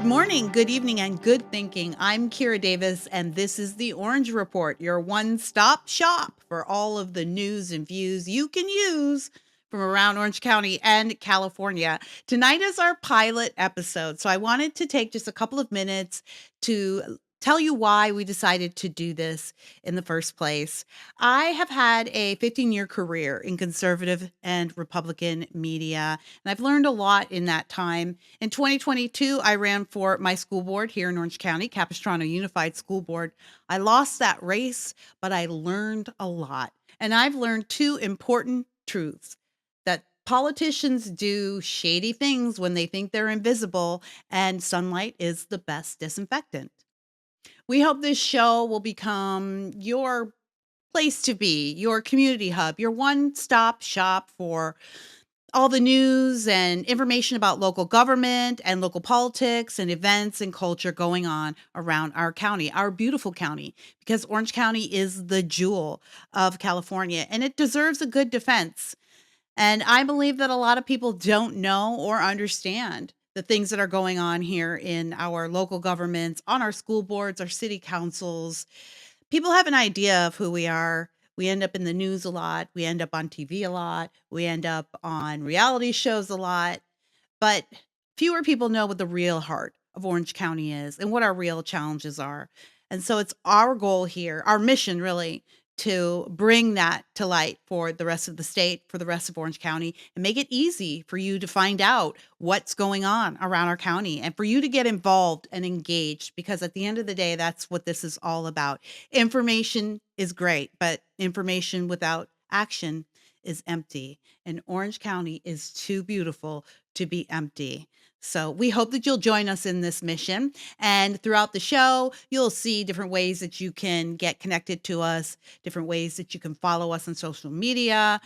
morning, good evening, and good thinking. I'm Kira Davis, and this is the Orange Report, your one-stop shop for all of the news and views you can use from around Orange County and California. Tonight is our pilot episode, so I wanted to take just a couple of minutes to tell you why we decided to do this in the first place. I have had a 15-year career in conservative and Republican media, and I've learned a lot in that time. In 2022, I ran for my school board here in Orange County, Capistrano Unified School Board. I lost that race, but I learned a lot. And I've learned two important truths: that politicians do shady things when they think they're invisible, and sunlight is the best disinfectant. We hope this show will become your place to be, your community hub, your one-stop shop for all the news and information about local government and local politics and events and culture going on around our county, our beautiful county, because Orange County is the jewel of California and it deserves a good defense. And I believe that a lot of people don't know or understand the things that are going on here in our local governments, on our school boards, our city councils. People have an idea of who we are. We end up in the news a lot. We end up on TV a lot. We end up on reality shows a lot. But fewer people know what the real heart of Orange County is and what our real challenges are. And so it's our goal here, our mission really, to bring that to light for the rest of the state, for the rest of Orange County, and make it easy for you to find out what's going on around our county and for you to get involved and engaged, because at the end of the day, that's what this is all about. Information is great, but information without action is empty. And Orange County is too beautiful to be empty. So we hope that you'll join us in this mission. And throughout the show, you'll see different ways that you can get connected to us, different ways that you can follow us on social media,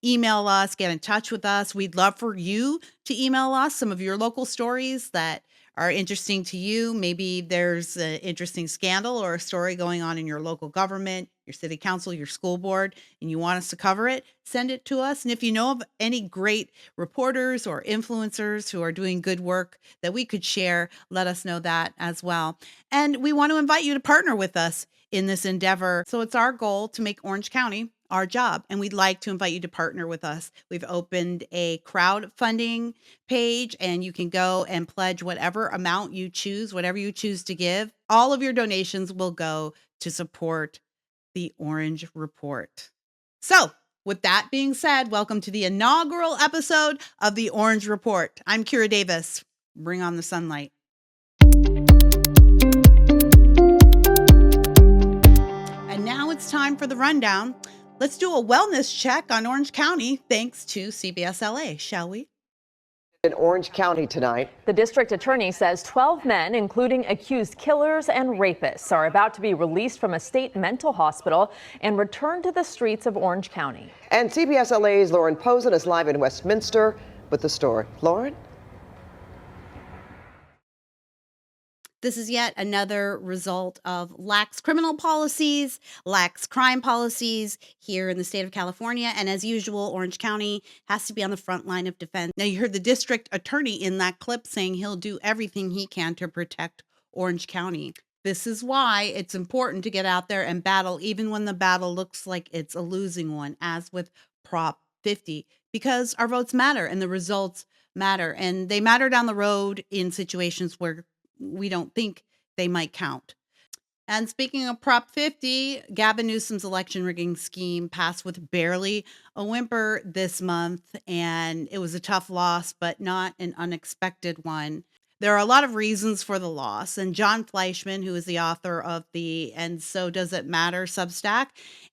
email us, get in touch with us. We'd love for you to email us some of your local stories that are interesting to you. Maybe there's an interesting scandal or a story going on in your local government, your city council, your school board, and you want us to cover it, send it to us. And if you know of any great reporters or influencers who are doing good work that we could share, let us know that as well. And we want to invite you to partner with us in this endeavor. So it's our goal to make Orange County our job, and we'd like to invite you to partner with us. We've opened a crowdfunding page, and you can go and pledge whatever amount you choose, whatever you choose to give. All of your donations will go to support the Orange Report. So, with that being said, welcome to the inaugural episode of the Orange Report. I'm Kira Davis. Bring on the sunlight. And now it's time for the rundown. Let's do a wellness check on Orange County thanks to CBS LA, shall we? In Orange County tonight, the district attorney says 12 men, including accused killers and rapists, are about to be released from a state mental hospital and returned to the streets of Orange County. And CBS LA's Lauren Posen is live in Westminster with the story. Lauren? This is yet another result of lax criminal policies, lax crime policies here in the state of California. And as usual, Orange County has to be on the front line of defense. Now, you heard the district attorney in that clip saying he'll do everything he can to protect Orange County. This is why it's important to get out there and battle, even when the battle looks like it's a losing one, as with Prop 50, because our votes matter and the results matter. And they matter down the road in situations where we don't think they might count. And speaking of Prop 50, Gavin Newsom's election rigging scheme passed with barely a whimper this month, and it was a tough loss, but not an unexpected one. There are a lot of reasons for the loss, and Jon Fleischman, who is the author of the And So Does It Matter Substack,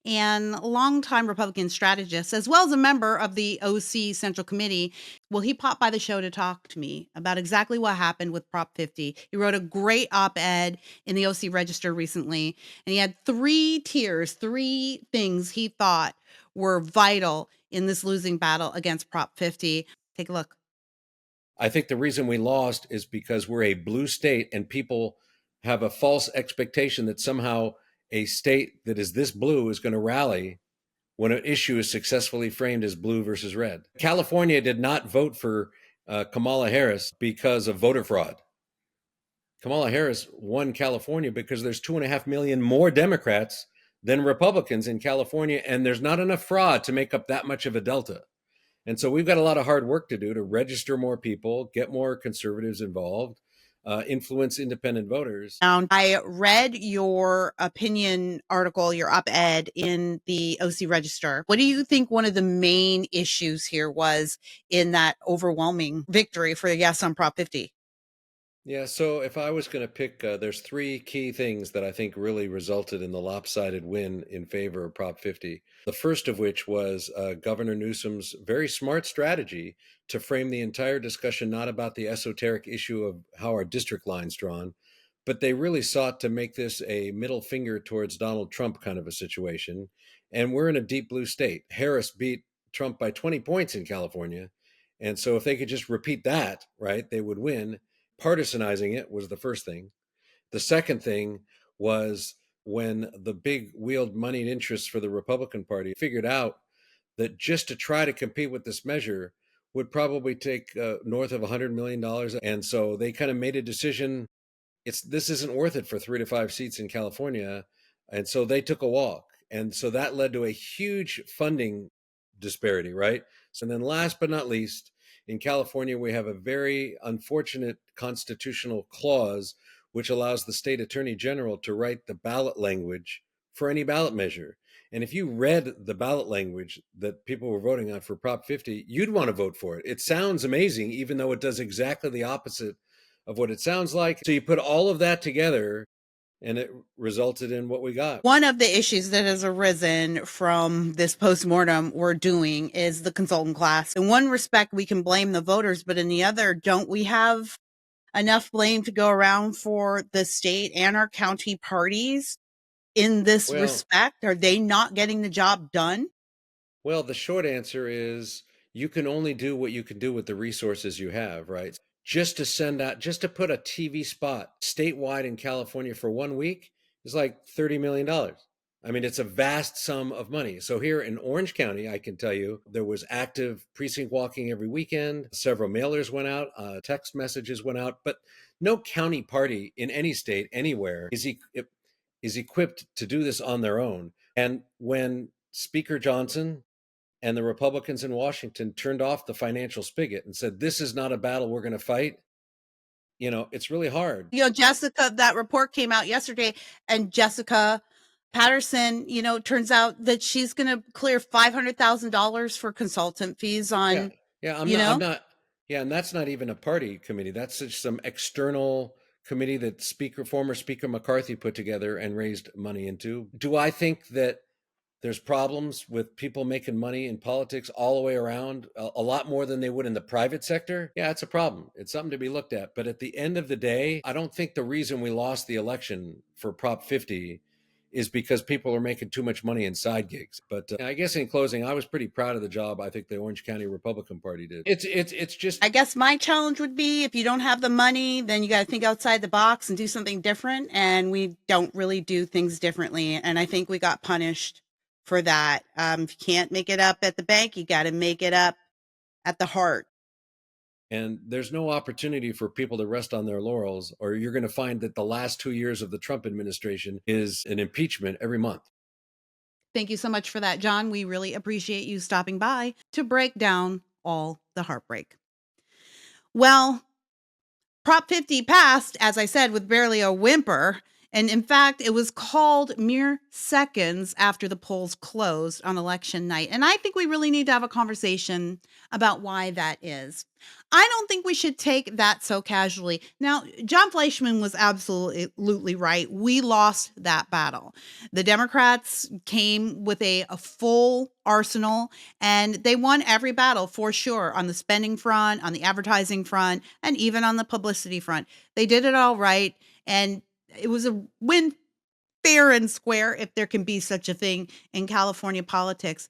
and longtime Republican strategist, as well as a member of the OC Central Committee, well, he popped by the show to talk to me about exactly what happened with Prop 50. He wrote a great op-ed in the OC Register recently, and he had 3 tiers, 3 things he thought were vital in this losing battle against Prop 50. Take a look. I think the reason we lost is because we're a blue state and people have a false expectation that somehow a state that is this blue is going to rally when an issue is successfully framed as blue versus red. California did not vote for Kamala Harris because of voter fraud. Kamala Harris won California because there's 2.5 million more Democrats than Republicans in California, and there's not enough fraud to make up that much of a delta. And so we've got a lot of hard work to do to register more people, get more conservatives involved, influence independent voters. I read your opinion article, your op-ed in the OC Register. What do you think one of the main issues here was in that overwhelming victory for yes on Prop 50? Yeah, so if I was going to pick, there's three key things that I think really resulted in the lopsided win in favor of Prop 50. The first of which was Governor Newsom's very smart strategy to frame the entire discussion not about the esoteric issue of how our district line's drawn, but they really sought to make this a middle finger towards Donald Trump kind of a situation. And we're in a deep blue state. Harris beat Trump by 20 points in California. And so if they could just repeat that, right, they would win. Partisanizing it was the first thing. The second thing was when the big wheeled moneyed interests for the Republican Party figured out that just to try to compete with this measure would probably take north of $100 million. And so they kind of made a decision. This isn't worth it for 3 to 5 seats in California. And so they took a walk. And so that led to a huge funding disparity, right? So then last but not least, in California, we have a very unfortunate constitutional clause which allows the state attorney general to write the ballot language for any ballot measure. And if you read the ballot language that people were voting on for Prop 50, you'd want to vote for it. It sounds amazing, even though it does exactly the opposite of what it sounds like. So you put all of that together, and it resulted in what we got. One of the issues that has arisen from this postmortem we're doing is the consultant class. In one respect, we can blame the voters, but in the other, don't we have enough blame to go around for the state and our county parties in this respect? Are they not getting the job done? Well, the short answer is you can only do what you can do with the resources you have, right? Just to put a TV spot statewide in California for 1 week is like $30 million. I mean, it's a vast sum of money. So here in Orange County, I can tell you there was active precinct walking every weekend. Several mailers went out, text messages went out, but no county party in any state anywhere is equipped to do this on their own. And when Speaker Johnson and the Republicans in Washington turned off the financial spigot and said, this is not a battle we're going to fight, it's really hard. Jessica, that report came out yesterday, and Jessica Patterson, turns out that she's going to clear $500,000 for consultant fees on, I'm not. Yeah. And that's not even a party committee. That's just some external committee that former Speaker McCarthy put together and raised money into. Do I think that there's problems with people making money in politics all the way around, a lot more than they would in the private sector? Yeah, it's a problem. It's something to be looked at. But at the end of the day, I don't think the reason we lost the election for Prop 50 is because people are making too much money in side gigs. But I guess in closing, I was pretty proud of the job I think the Orange County Republican Party did. It's just, I guess my challenge would be, if you don't have the money, then you got to think outside the box and do something different. And we don't really do things differently. And I think we got punished for that. If you can't make it up at the bank, you got to make it up at the heart. And there's no opportunity for people to rest on their laurels, or you're going to find that the last 2 years of the Trump administration is an impeachment every month. Thank you so much for that, John. We really appreciate you stopping by to break down all the heartbreak. Well, Prop 50 passed, as I said, with barely a whimper. And in fact, it was called mere seconds after the polls closed on election night. And I think we really need to have a conversation about why that is. I don't think we should take that so casually. Now, Jon Fleischman was absolutely right. We lost that battle. The Democrats came with a full arsenal, and they won every battle for sure, on the spending front, on the advertising front, and even on the publicity front. They did it all right. And it was a win fair and square, if there can be such a thing in California politics.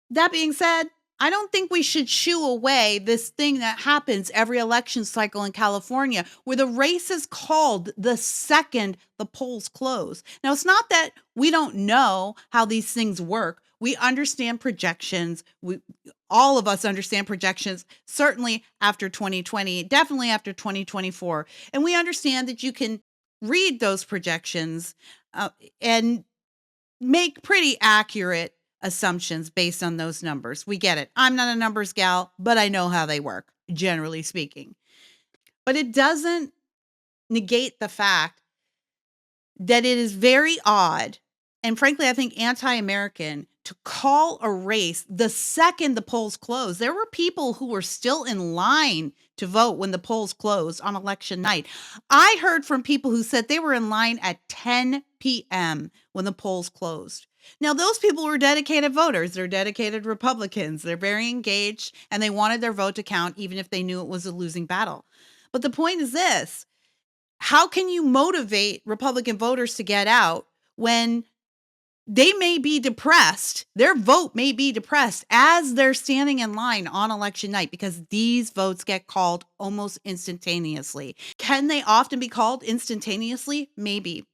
That being said, I don't think we should shoo away this thing that happens every election cycle in California, where the race is called the second the polls close. Now, it's not that we don't know how these things work. We understand projections. All of us understand projections, certainly after 2020, definitely after 2024. And we understand that you can read those projections and make pretty accurate assumptions based on those numbers. We get it. I'm not a numbers gal, but I know how they work, generally speaking. But it doesn't negate the fact that it is very odd, and frankly, I think anti-American, to call a race the second the polls closed. There were people who were still in line to vote when the polls closed on election night. I heard from people who said they were in line at 10 p.m. when the polls closed. Now, those people were dedicated voters. They're dedicated Republicans. They're very engaged, and they wanted their vote to count even if they knew it was a losing battle. But the point is this: how can you motivate Republican voters to get out when they may be depressed? Their vote may be depressed as they're standing in line on election night, because these votes get called almost instantaneously. Can they often be called instantaneously? Maybe.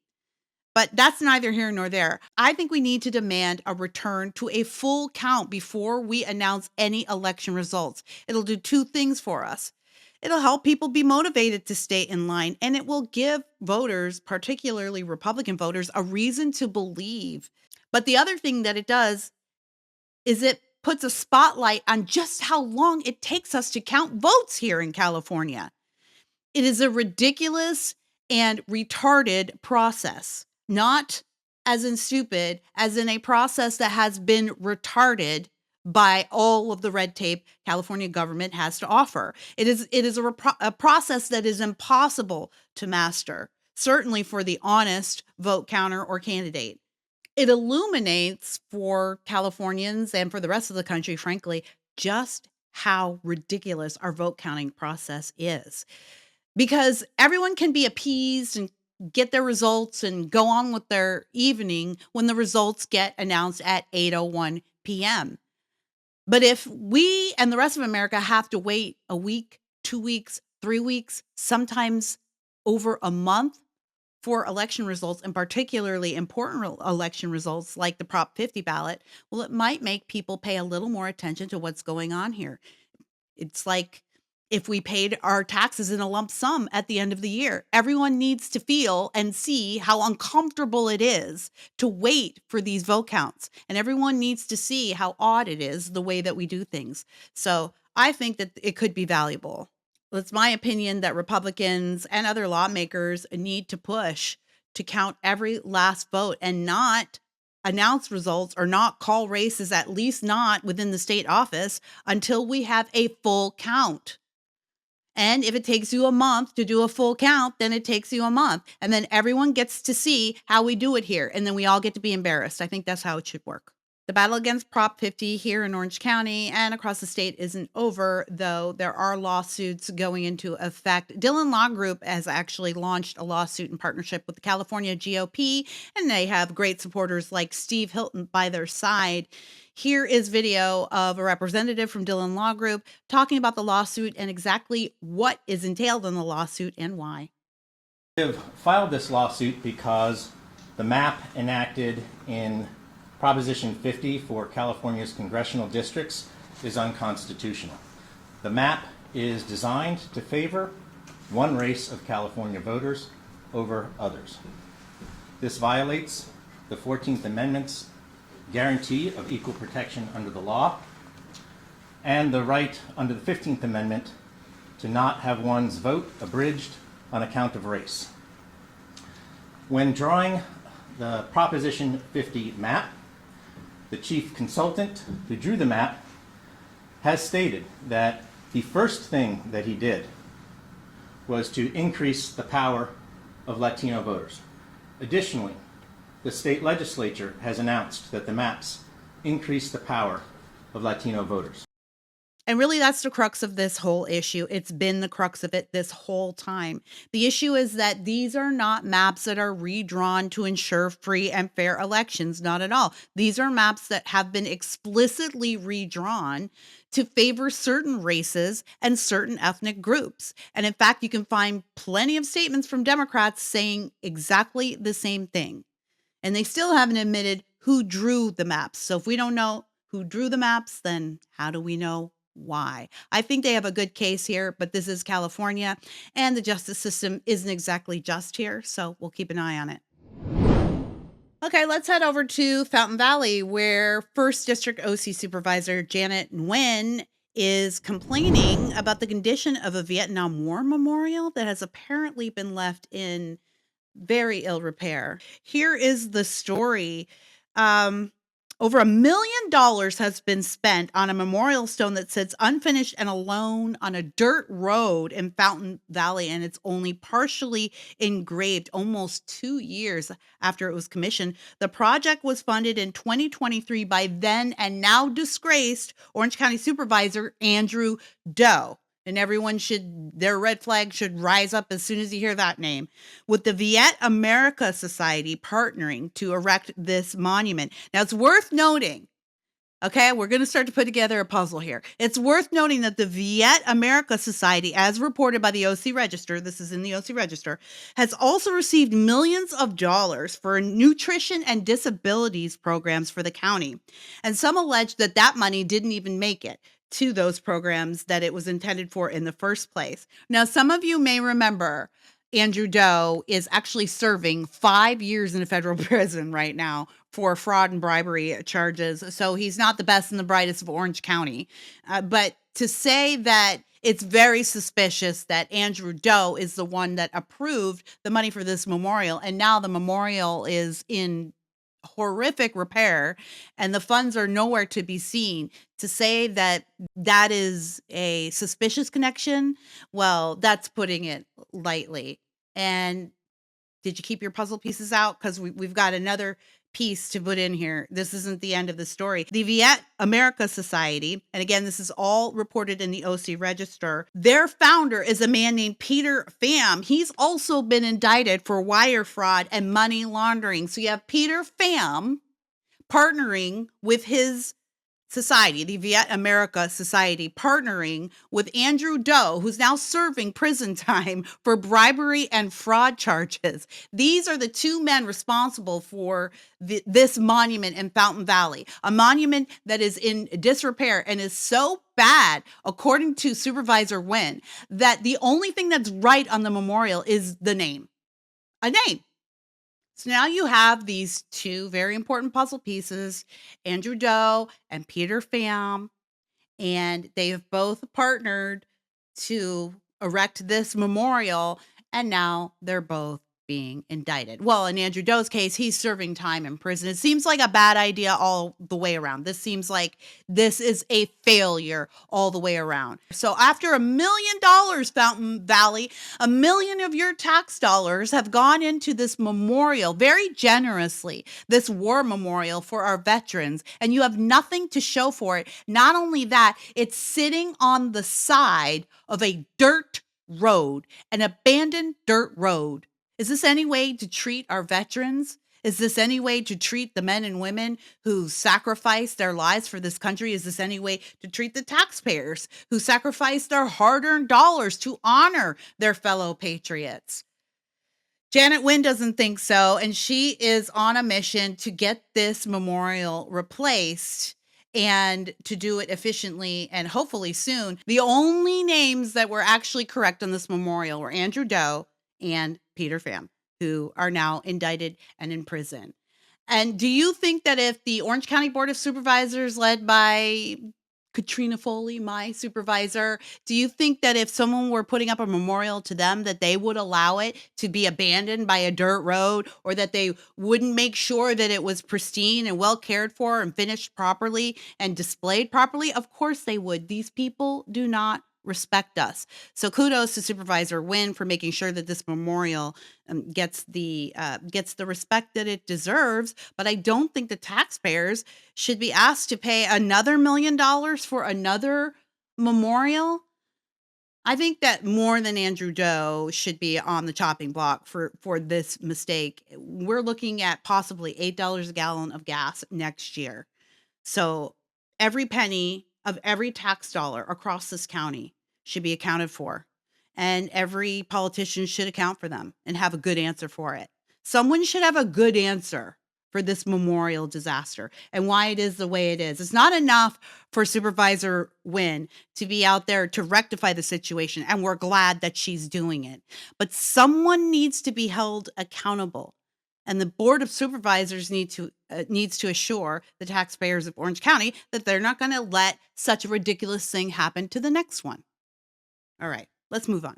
But that's neither here nor there. I think we need to demand a return to a full count before we announce any election results. It'll do two things for us. It'll help people be motivated to stay in line, and it will give voters, particularly Republican voters, a reason to believe. But the other thing that it does is it puts a spotlight on just how long it takes us to count votes here in California. It is a ridiculous and retarded process, not as in stupid, as in a process that has been retarded by all of the red tape California government has to offer. It is a process that is impossible to master, certainly for the honest vote counter or candidate. It illuminates for Californians and for the rest of the country, frankly, just how ridiculous our vote counting process is. Because everyone can be appeased and get their results and go on with their evening when the results get announced at 8:01 p.m. But if we and the rest of America have to wait a week, 2 weeks, 3 weeks, sometimes over a month for election results, and particularly important election results like the Prop 50 ballot, well, it might make people pay a little more attention to what's going on here. It's like if we paid our taxes in a lump sum at the end of the year. Everyone needs to feel and see how uncomfortable it is to wait for these vote counts. And everyone needs to see how odd it is the way that we do things. So I think that it could be valuable. It's my opinion that Republicans and other lawmakers need to push to count every last vote and not announce results or not call races, at least not within the state office, until we have a full count. And if it takes you a month to do a full count, then it takes you a month. And then everyone gets to see how we do it here. And then we all get to be embarrassed. I think that's how it should work. The battle against Prop 50 here in Orange County and across the state isn't over, though. There are lawsuits going into effect. Dillon Law Group has actually launched a lawsuit in partnership with the California GOP, and they have great supporters like Steve Hilton by their side. Here is video of a representative from Dillon Law Group talking about the lawsuit and exactly what is entailed in the lawsuit and why. We have filed this lawsuit because the map enacted in Proposition 50 for California's congressional districts is unconstitutional. The map is designed to favor one race of California voters over others. This violates the 14th Amendment's guarantee of equal protection under the law and the right under the 15th Amendment to not have one's vote abridged on account of race. When drawing the Proposition 50 map, the chief consultant who drew the map has stated that the first thing that he did was to increase the power of Latino voters. Additionally, the state legislature has announced that the maps increase the power of Latino voters. And really, that's the crux of this whole issue. It's been the crux of it this whole time. The issue is that these are not maps that are redrawn to ensure free and fair elections. Not at all. These are maps that have been explicitly redrawn to favor certain races and certain ethnic groups. And in fact, you can find plenty of statements from Democrats saying exactly the same thing. And they still haven't admitted who drew the maps. So if we don't know who drew the maps, then how do we know why? I think they have a good case here, but this is California and the justice system isn't exactly just here. So we'll keep an eye on it. Okay, let's head over to Fountain Valley, where First District OC Supervisor Janet Nguyen is complaining about the condition of a Vietnam War memorial that has apparently been left in very ill repair. Here is the story. Over $1 million has been spent on a memorial stone that sits unfinished and alone on a dirt road in Fountain Valley, and it's only partially engraved almost 2 years after it was commissioned. The project was funded in 2023 by then and now disgraced Orange County Supervisor Andrew Doe. And everyone their red flag should rise up as soon as you hear that name. With the Viet America Society partnering to erect this monument. Now, it's worth noting, okay, we're going to start to put together a puzzle here. It's worth noting that the Viet America Society, as reported by the OC Register, this is in the OC Register, has also received millions of dollars for nutrition and disabilities programs for the county. And some allege that that money didn't even make it to those programs that it was intended for in the first place. Now, some of you may remember Andrew Doe is actually serving 5 years in a federal prison right now for fraud and bribery charges. So he's not the best and the brightest of Orange County. But to say that it's very suspicious that Andrew Doe is the one that approved the money for this memorial, and now the memorial is in horrific repair and the funds are nowhere to be seen, to say that that is a suspicious connection, well, that's putting it lightly. And did you keep your puzzle pieces out? Because we've got another piece to put in here. This isn't the end of the story. The Viet America Society, and again, this is all reported in the OC Register, their founder is a man named Peter Pham. He's also been indicted for wire fraud and money laundering. So you have Peter Pham partnering with his society, the Viet America Society, partnering with Andrew Doe, who's now serving prison time for bribery and fraud charges. These are the two men responsible for this monument in Fountain Valley, a monument that is in disrepair and is so bad, according to Supervisor Nguyen, that the only thing that's right on the memorial is the name, a name. So now you have these two very important puzzle pieces, Andrew Doe and Peter Pham, and they have both partnered to erect this memorial, and now they're both being indicted. Well, in Andrew Doe's case, he's serving time in prison. It seems like a bad idea all the way around. This seems like this is a failure all the way around. So after $1 million, Fountain Valley, $1 million of your tax dollars have gone into this memorial very generously, this war memorial for our veterans, and you have nothing to show for it. Not only that, it's sitting on the side of a dirt road, an abandoned dirt road. Is this any way to treat our veterans? Is this any way to treat the men and women who sacrificed their lives for this country? Is this any way to treat the taxpayers who sacrificed their hard-earned dollars to honor their fellow patriots? Janet Nguyen doesn't think so, and she is on a mission to get this memorial replaced and to do it efficiently and hopefully soon. The only names that were actually correct on this memorial were Andrew Doe and Peter Pham, who are now indicted and in prison. And do you think that if the Orange County Board of Supervisors, led by Katrina Foley, my supervisor, do you think that if someone were putting up a memorial to them, that they would allow it to be abandoned by a dirt road, or that they wouldn't make sure that it was pristine and well cared for and finished properly and displayed properly? Of course they would. These people do not respect us. So kudos to Supervisor Nguyen for making sure that this memorial gets the respect that it deserves. But I don't think the taxpayers should be asked to pay another $1 million for another memorial. I think that more than Andrew Doe should be on the chopping block for this mistake. We're looking at possibly $8 a gallon of gas next year. So every penny of every tax dollar across this county should be accounted for, and every politician should account for them and have a good answer for it. Someone should have a good answer for this memorial disaster and why it is the way it is. It's not enough for Supervisor Wynn to be out there to rectify the situation, and we're glad that she's doing it. But someone needs to be held accountable. And the Board of Supervisors needs to assure the taxpayers of Orange County that they're not going to let such a ridiculous thing happen to the next one. All right, let's move on.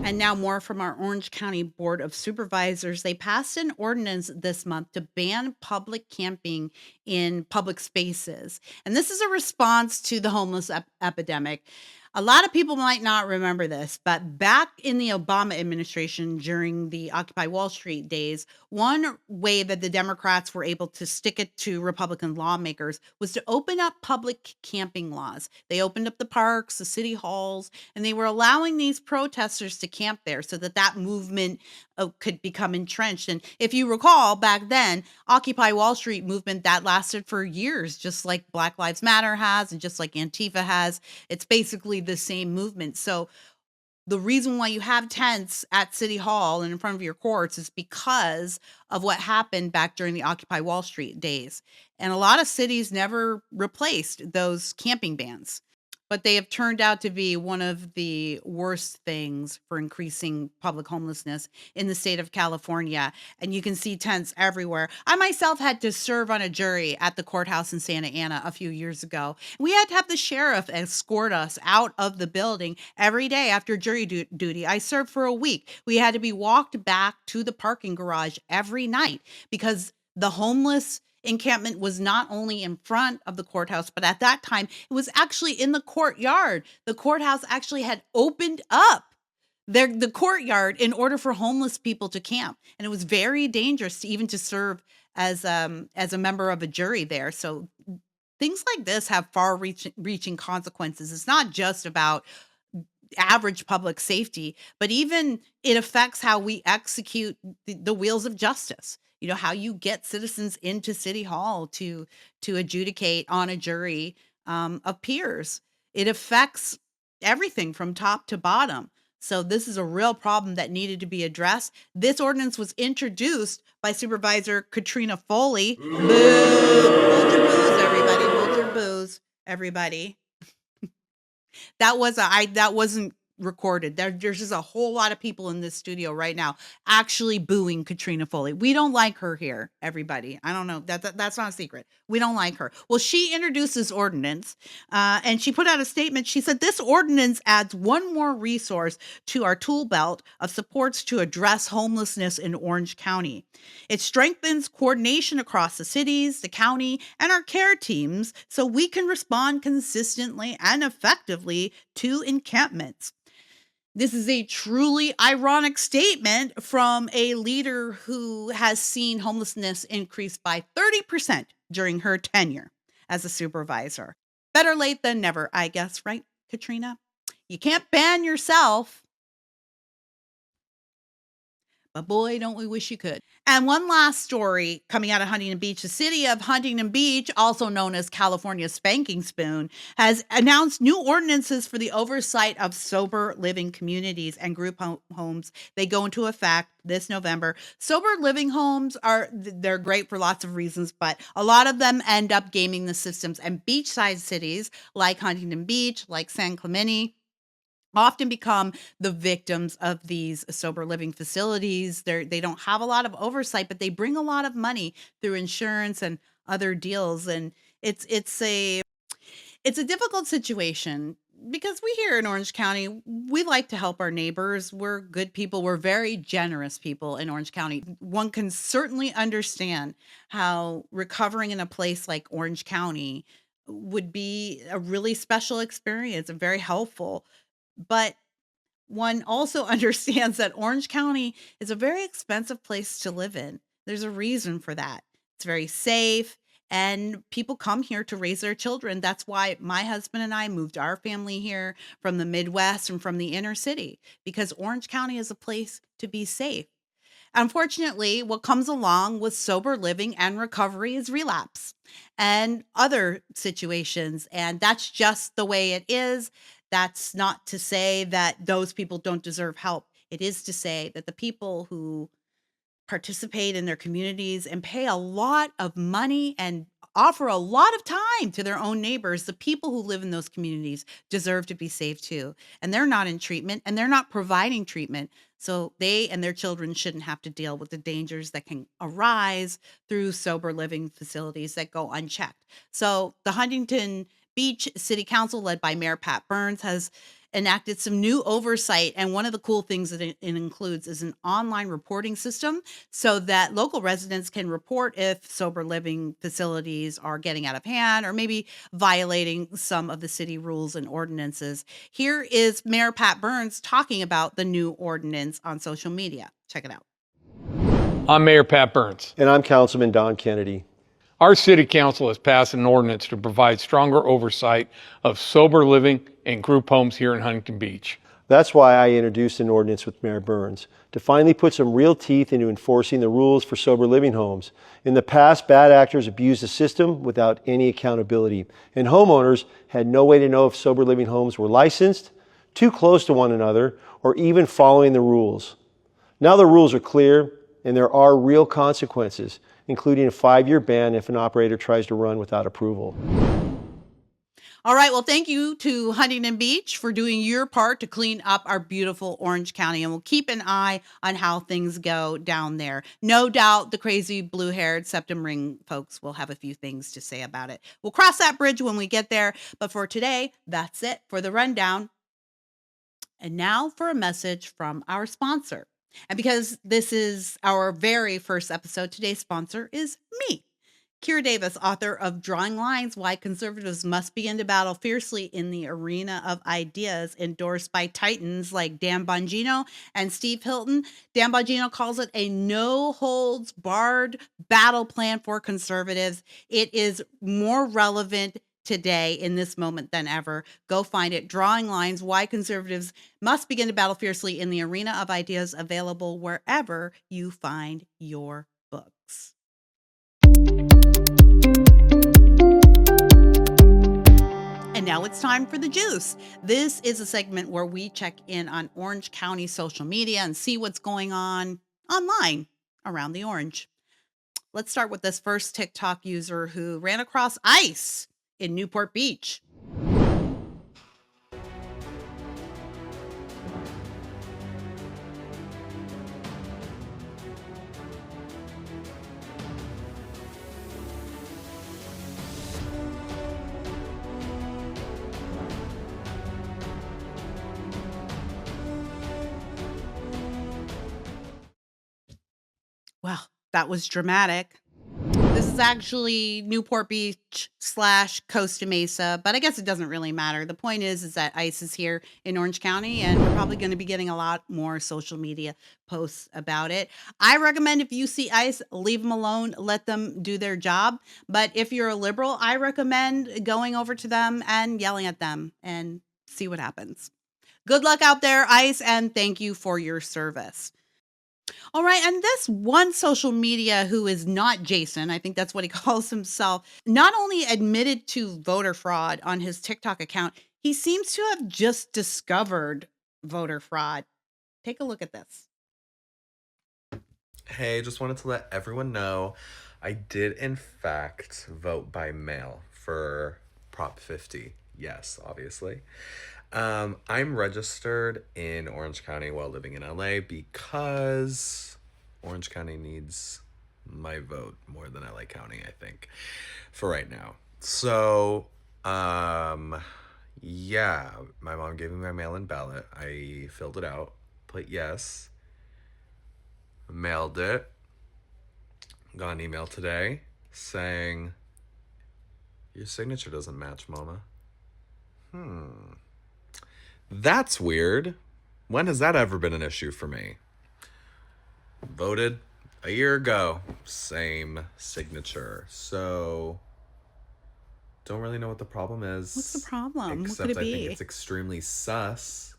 And now more from our Orange County Board of Supervisors. They passed an ordinance this month to ban public camping in public spaces. And this is a response to the homeless epidemic. A lot of people might not remember this, but back in the Obama administration during the Occupy Wall Street days, one way that the Democrats were able to stick it to Republican lawmakers was to open up public camping laws. They opened up the parks, the city halls, and they were allowing these protesters to camp there so that that movement could become entrenched. And if you recall, back then, Occupy Wall Street movement, that lasted for years, just like Black Lives Matter has and just like Antifa has. It's basically the same movement. So the reason why you have tents at City Hall and in front of your courts is because of what happened back during the Occupy Wall Street days. And a lot of cities never replaced those camping bans, but they have turned out to be one of the worst things for increasing public homelessness in the state of California. And you can see tents everywhere. I myself had to serve on a jury at the courthouse in Santa Ana a few years ago. We had to have the sheriff escort us out of the building every day after jury duty. I served for a week. We had to be walked back to the parking garage every night because the homeless encampment was not only in front of the courthouse, but at that time, it was actually in the courtyard. The courthouse actually had opened up the courtyard in order for homeless people to camp. And it was very dangerous to even to serve as a member of a jury there. So things like this have far-reaching consequences. It's not just about average public safety, but even it affects how we execute the wheels of justice. You know, how you get citizens into City Hall to adjudicate on a jury of peers. It affects everything from top to bottom. So this is a real problem that needed to be addressed. This ordinance was introduced by Supervisor Katrina Foley. Boo! Hold your booze, everybody. Hold your booze, everybody. That wasn't recorded. There's just a whole lot of people in this studio right now actually booing Katrina Foley. We don't like her here, everybody. I don't know. That's not a secret. We don't like her. Well, she introduced this ordinance and she put out a statement. She said, this ordinance adds one more resource to our tool belt of supports to address homelessness in Orange County. It strengthens coordination across the cities, the county, and our care teams so we can respond consistently and effectively to encampments. This is a truly ironic statement from a leader who has seen homelessness increase by 30% during her tenure as a supervisor. Better late than never, I guess, right, Katrina? You can't ban yourself. But boy, don't we wish you could. And one last story coming out of Huntington Beach. The city of Huntington Beach, also known as California's Spanking Spoon, has announced new ordinances for the oversight of sober living communities and group homes. They go into effect this November. Sober living homes they're great for lots of reasons, but a lot of them end up gaming the systems. And beachside cities like Huntington Beach, like San Clemente, often become the victims of these sober living facilities. They don't have a lot of oversight, but they bring a lot of money through insurance and other deals. And it's a difficult situation because we here in Orange County, we like to help our neighbors. We're good people. We're very generous people in Orange County. One can certainly understand how recovering in a place like Orange County would be a really special experience and very helpful. But one also understands that Orange County is a very expensive place to live in. There's a reason for that. It's very safe and people come here to raise their children. That's why my husband and I moved our family here from the Midwest and from the inner city, because Orange County is a place to be safe. Unfortunately, what comes along with sober living and recovery is relapse and other situations. And that's just the way it is. That's not to say that those people don't deserve help. It is to say that the people who participate in their communities and pay a lot of money and offer a lot of time to their own neighbors, the people who live in those communities deserve to be safe too. And they're not in treatment and they're not providing treatment. So they and their children shouldn't have to deal with the dangers that can arise through sober living facilities that go unchecked. So the Huntington Beach City Council, led by Mayor Pat Burns, has enacted some new oversight. And one of the cool things that it includes is an online reporting system so that local residents can report if sober living facilities are getting out of hand or maybe violating some of the city rules and ordinances. Here is Mayor Pat Burns talking about the new ordinance on social media. Check it out. I'm Mayor Pat Burns. And I'm Councilman Don Kennedy. Our city council has passed an ordinance to provide stronger oversight of sober living and group homes here in Huntington Beach. That's why I introduced an ordinance with Mayor Burns, to finally put some real teeth into enforcing the rules for sober living homes. In the past, bad actors abused the system without any accountability, and homeowners had no way to know if sober living homes were licensed, too close to one another, or even following the rules. Now the rules are clear, and there are real consequences, including a 5-year ban if an operator tries to run without approval. All right. Well, thank you to Huntington Beach for doing your part to clean up our beautiful Orange County. And we'll keep an eye on how things go down there. No doubt the crazy blue-haired septum ring folks will have a few things to say about it. We'll cross that bridge when we get there. But for today, that's it for the rundown. And now for a message from our sponsor. And because this is our very first episode, today's sponsor is me. Kira Davis, author of Drawing Lines, Why Conservatives Must Begin to Battle Fiercely in the Arena of Ideas, endorsed by titans like Dan Bongino and Steve Hilton. Dan Bongino calls it a no-holds-barred battle plan for conservatives. It is more relevant today in this moment than ever. Go find it. Drawing Lines, Why Conservatives Must Begin to Battle Fiercely in the Arena of Ideas, available wherever you find your books. And now it's time for the juice. This is a segment where we check in on Orange County social media and see what's going on online around the Orange. Let's start with this first TikTok user who ran across ICE in Newport Beach. Wow, that was dramatic. This is actually Newport Beach / Costa Mesa, but I guess it doesn't really matter. The point is that ICE is here in Orange County, and we're probably going to be getting a lot more social media posts about it. I recommend if you see ICE, leave them alone, let them do their job. But if you're a liberal, I recommend going over to them and yelling at them and see what happens. Good luck out there, ICE, and thank you for your service. All right. And this one social media who is not Jason, I think that's what he calls himself, not only admitted to voter fraud on his TikTok account, he seems to have just discovered voter fraud. Take a look at this. Hey, just wanted to let everyone know I did in fact vote by mail for Prop 50. Yes, obviously. I'm registered in Orange County while living in LA because Orange County needs my vote more than LA County, I think, for right now. So, yeah, my mom gave me my mail-in ballot. I filled it out, put yes, mailed it, got an email today saying, your signature doesn't match, Mama. That's weird. When has that ever been an issue for me? Voted a year ago. Same signature. So, don't really know what the problem is. What's the problem? Except what could it I be? think it's extremely sus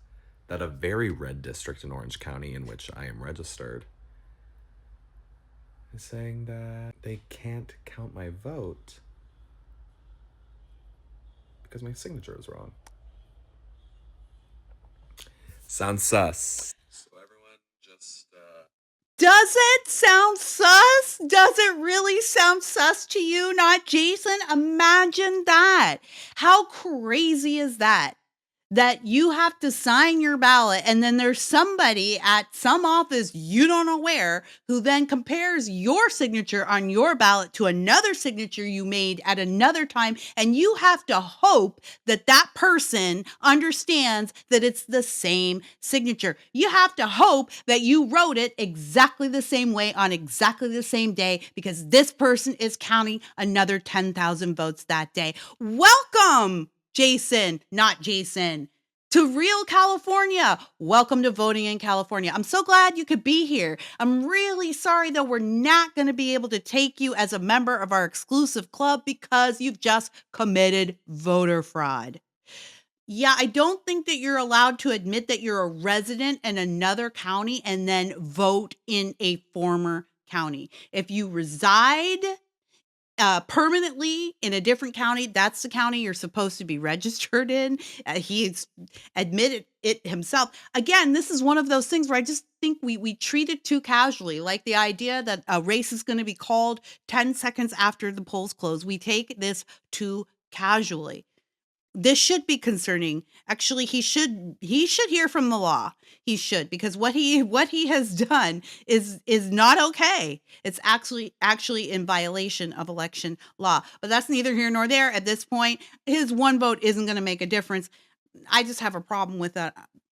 that a very red district in Orange County in which I am registered is saying that they can't count my vote because my signature is wrong. Sounds sus. So everyone just Does it sound sus? Does it really sound sus to you, not Jason? Imagine that. How crazy is that? That you have to sign your ballot and then there's somebody at some office you don't know where who then compares your signature on your ballot to another signature you made at another time, and you have to hope that that person understands that it's the same signature. You have to hope that you wrote it exactly the same way on exactly the same day because this person is counting another 10,000 votes that day. Welcome, Jason, not Jason, to real California. Welcome to voting in California. I'm so glad you could be here. I'm really sorry, though, we're not going to be able to take you as a member of our exclusive club because you've just committed voter fraud. Yeah, I don't think that you're allowed to admit that you're a resident in another county and then vote in a former county. If you reside permanently in a different county, that's the county you're supposed to be registered in. He's admitted it himself. Again, this is one of those things where I just think we treat it too casually, like the idea that a race is going to be called 10 seconds after the polls close. We take this too casually. This should be concerning. Actually, he should hear from the law. He should, because what he has done is not okay. It's actually in violation of election law. But that's neither here nor there at this point. His one vote isn't going to make a difference. I just have a problem with that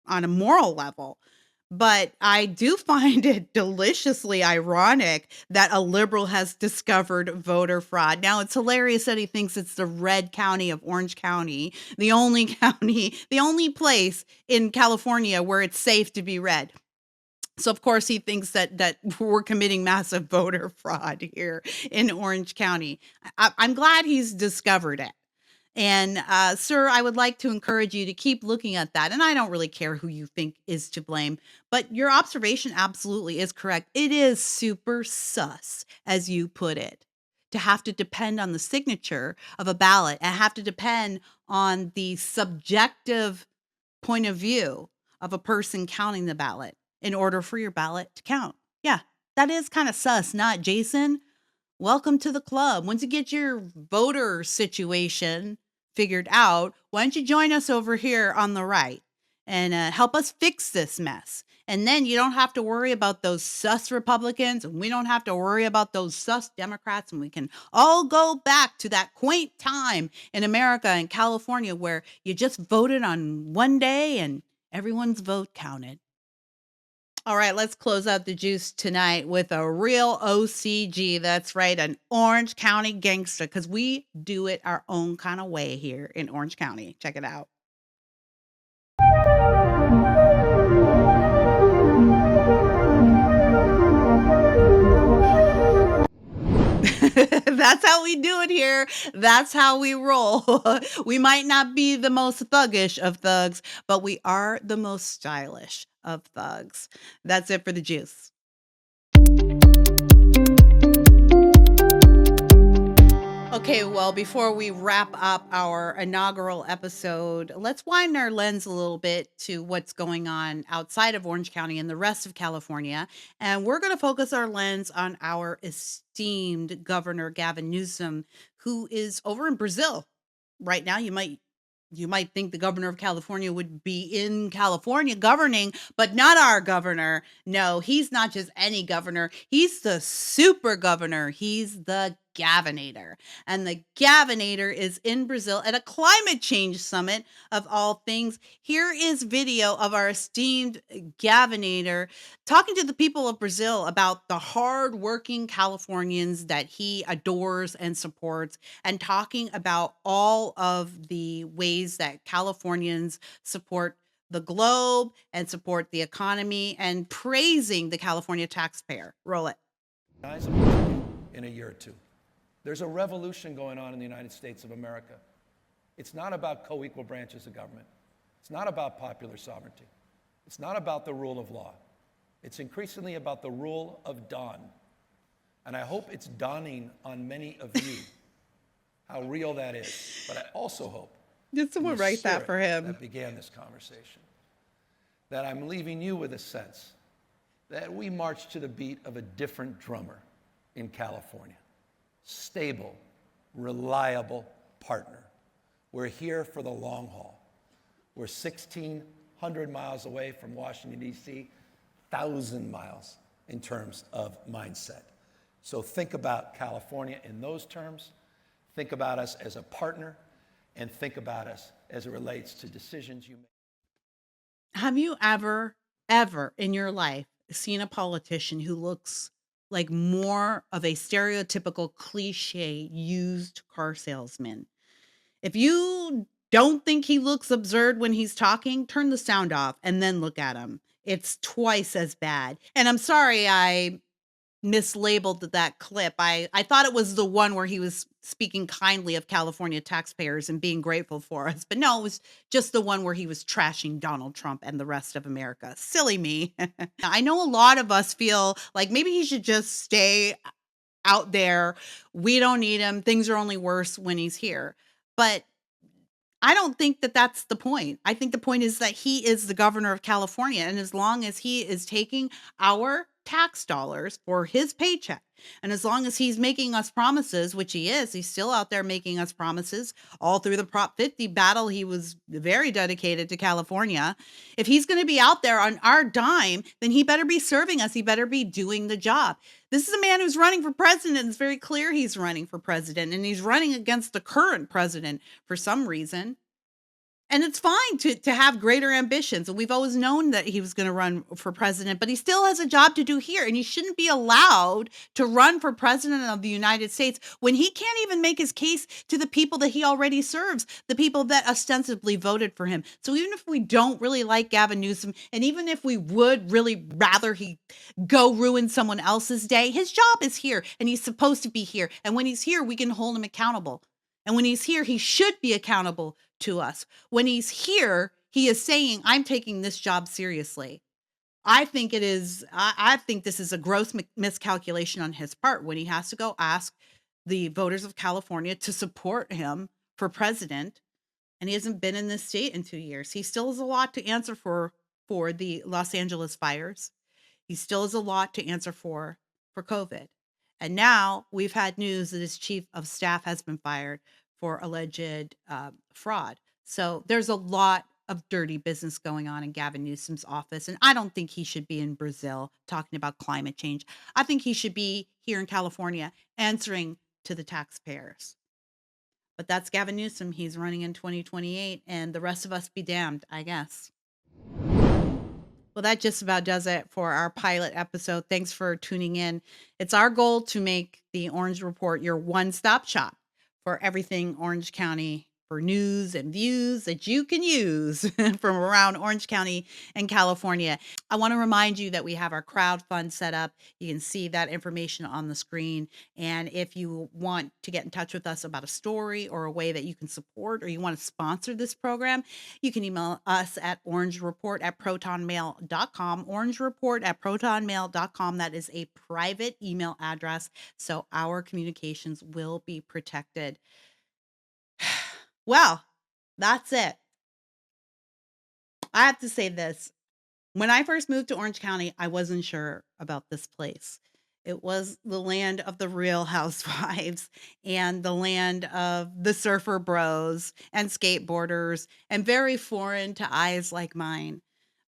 on a moral level. But I do find it deliciously ironic that a liberal has discovered voter fraud. Now, it's hilarious that he thinks it's the red county of Orange County, the only place in California where it's safe to be red. So, of course, he thinks that we're committing massive voter fraud here in Orange County. I'm glad he's discovered it. And, sir, I would like to encourage you to keep looking at that. And I don't really care who you think is to blame, but your observation absolutely is correct. It is super sus, as you put it, to have to depend on the signature of a ballot and have to depend on the subjective point of view of a person counting the ballot in order for your ballot to count. Yeah, that is kind of sus, not Jason? Welcome to the club. Once you get your voter situation figured out, why don't you join us over here on the right and help us fix this mess? And then you don't have to worry about those sus Republicans, and we don't have to worry about those sus Democrats, and we can all go back to that quaint time in America and California where you just voted on one day and everyone's vote counted. All right, let's close out the juice tonight with a real OCG. That's right, an Orange County gangster, because we do it our own kind of way here in Orange County. Check it out. That's how we do it here. That's how we roll. We might not be the most thuggish of thugs, but we are the most stylish of thugs. That's it for the juice. Okay, well, before we wrap up our inaugural episode, let's widen our lens a little bit to what's going on outside of Orange County and the rest of California. And we're going to focus our lens on our esteemed Governor Gavin Newsom, who is over in Brazil right now. You might think the governor of California would be in California governing, but not our governor. No, he's not just any governor. He's the super governor. He's the Gavinator. And the Gavinator is in Brazil at a climate change summit of all things. Here is video of our esteemed Gavinator talking to the people of Brazil about the hardworking Californians that he adores and supports, and talking about all of the ways that Californians support the globe and support the economy, and praising the California taxpayer. Roll it. Guys, in a year or two. There's a revolution going on in the United States of America. It's not about co-equal branches of government. It's not about popular sovereignty. It's not about the rule of law. It's increasingly about the rule of dawn. And I hope it's dawning on many of you how real that is. But I also hope Did someone write that for him? That began this conversation, that I'm leaving you with a sense that we march to the beat of a different drummer in California. Stable, reliable partner. We're here for the long haul. We're 1,600 miles away from Washington, D.C., 1,000 miles in terms of mindset. So think about California in those terms. Think about us as a partner, and think about us as it relates to decisions you make. Have you ever in your life seen a politician who looks like more of a stereotypical cliche used car salesman? If you don't think he looks absurd when he's talking, turn the sound off and then look at him. It's twice as bad. And I'm sorry I mislabeled that clip. I thought it was the one where he was speaking kindly of California taxpayers and being grateful for us. But no, it was just the one where he was trashing Donald Trump and the rest of America. Silly me. I know a lot of us feel like maybe he should just stay out there. We don't need him. Things are only worse when he's here. But I don't think that that's the point. I think the point is that he is the governor of California. And as long as he is taking our tax dollars for his paycheck, and as long as he's making us promises, which he is, he's still out there making us promises all through the Prop 50 battle. He was very dedicated to California. If he's going to be out there on our dime, then he better be serving us. He better be doing the job. This is a man who's running for president. It's very clear he's running for president, and he's running against the current president for some reason. And it's fine to have greater ambitions. And we've always known that he was going to run for president, but he still has a job to do here. And he shouldn't be allowed to run for president of the United States when he can't even make his case to the people that he already serves, the people that ostensibly voted for him. So even if we don't really like Gavin Newsom, and even if we would really rather he go ruin someone else's day, his job is here and he's supposed to be here. And when he's here, we can hold him accountable. And when he's here, he should be accountable to us. When he's here, he is saying, I'm taking this job seriously. I think this is a gross miscalculation on his part when he has to go ask the voters of California to support him for president. And he hasn't been in this state in 2 years. He still has a lot to answer for the Los Angeles fires. He still has a lot to answer for COVID. And now we've had news that his chief of staff has been fired for alleged fraud. So there's a lot of dirty business going on in Gavin Newsom's office. And I don't think he should be in Brazil talking about climate change. I think he should be here in California answering to the taxpayers. But that's Gavin Newsom. He's running in 2028, and the rest of us be damned, I guess. Well, that just about does it for our pilot episode. Thanks for tuning in. It's our goal to make the Orange Report your one-stop shop for everything Orange County, for news and views that you can use from around Orange County and California. I want to remind you that we have our crowdfund set up. You can see that information on the screen. And if you want to get in touch with us about a story or a way that you can support, or you want to sponsor this program, you can email us at orangereport@protonmail.com, orangereport@protonmail.com. That is a private email address, so our communications will be protected. Well, that's it. I have to say this. When I first moved to Orange County, I wasn't sure about this place. It was the land of the Real Housewives and the land of the surfer bros and skateboarders, and very foreign to eyes like mine.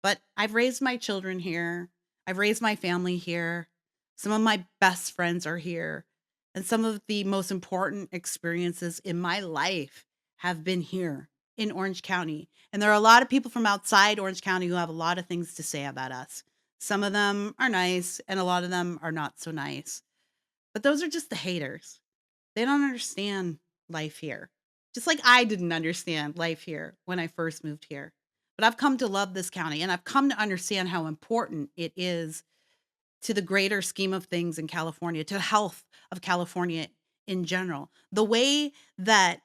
But I've raised my children here. I've raised my family here. Some of my best friends are here. And some of the most important experiences in my life have been here in Orange County. And there are a lot of people from outside Orange County who have a lot of things to say about us. Some of them are nice, and a lot of them are not so nice. But those are just the haters. They don't understand life here. Just like I didn't understand life here when I first moved here. But I've come to love this county, and I've come to understand how important it is to the greater scheme of things in California, to the health of California in general. The way that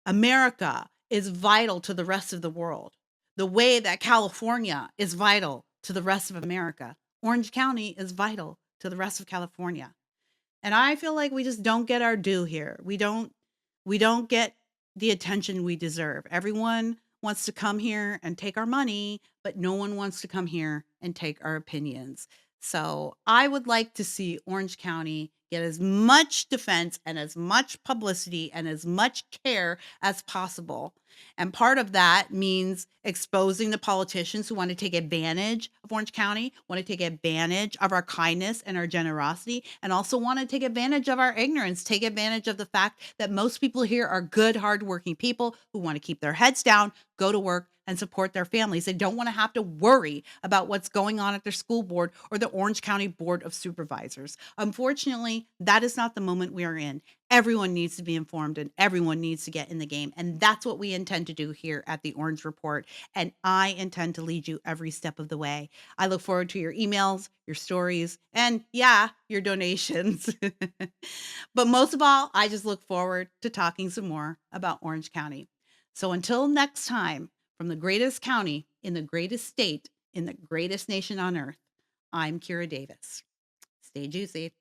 America is vital to the rest of the world, the way that California is vital to the rest of America, Orange County is vital to the rest of California. And I feel like we just don't get our due here. We don't get the attention we deserve. Everyone wants to come here and take our money, but no one wants to come here and take our opinions. So I would like to see Orange County get as much defense and as much publicity and as much care as possible. And part of that means exposing the politicians who want to take advantage of Orange County, want to take advantage of our kindness and our generosity, and also want to take advantage of our ignorance, take advantage of the fact that most people here are good, hardworking people who want to keep their heads down, go to work, and support their families. They don't want to have to worry about what's going on at their school board or the Orange County Board of Supervisors. Unfortunately, that is not the moment we are in. Everyone needs to be informed and everyone needs to get in the game. And that's what we intend to do here at the Orange Report. And I intend to lead you every step of the way. I look forward to your emails, your stories, and yeah, your donations. But most of all, I just look forward to talking some more about Orange County. So until next time, from the greatest county in the greatest state in the greatest nation on earth, I'm Kira Davis. Stay juicy.